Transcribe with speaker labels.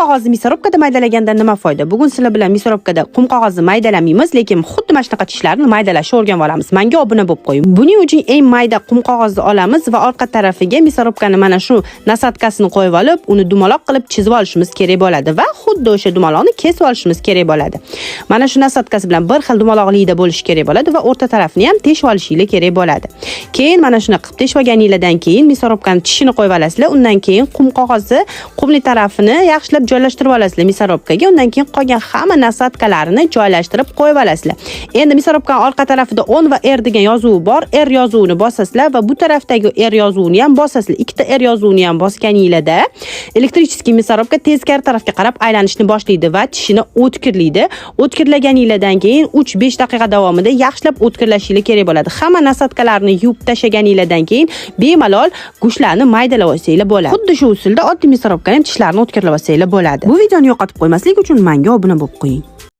Speaker 1: qog'ozni мясорубкада maydalaganda nima foyda? Bugun sizlar bilan мясорубкада qum qog'ozni maydalamaymiz, lekin xuddi mana shunaqa tishlarni maydalashni o'rganib olamiz. Menga obuna bo'lib qo'ying. Buning uchun eng mayda qum qog'ozni olamiz va orqa tarafiga мясорубкani mana shu nasatkasini qo'yib olib, uni dumaloq qilib chizib olishimiz kerak bo'ladi va xuddi o'sha dumaloqni kesib olishimiz kerak bo'ladi. Mana shu nasatkasi bilan bir xil dumaloqlikda bo'lishi kerak bo'ladi va o'rta tarafni ham teshib olishinglar kerak bo'ladi. Keyin mana shuni qilib teshib olganinglardan keyin мясорубкani tishini qo'yib olasizlar. Undan keyin qum qog'ozni qumli tarafini yaxshilab joylashtirib olasizlar мясорубкаga. Undan keyin qolgan hamma nasatkalarini joylashtirib qo'yib olasizlar. Endi мясорубкаning orqa tarafida 10 va R degan yozuvi bor. R yozuvini bosasizlar va bu tarafdagi R yozuvini ham bosasizlar. Ikkita R yozuvini ham bosganinglarda elektrichеский мясорубка teskari tarafga qarab aylanishni boshlaydi va tishini o'tkirlaydi. O'tkirlaganinglardan keyin 3-5 daqiqa davomida yaxshilab o'tkirlashingiz kerak bo'ladi. Hamma nasatkalarni yuvib tashlaganinglardan keyin bemalol go'shtlarni maydalab olsanglar bo'ladi. Xuddi shu usulda oddiy мясорубкаning tishlarini o'tkirlab olsanglar bo'ladi. Bu videoni yo'qotib qo'ymaslik uchun menga obuna bo'lib qo'ying.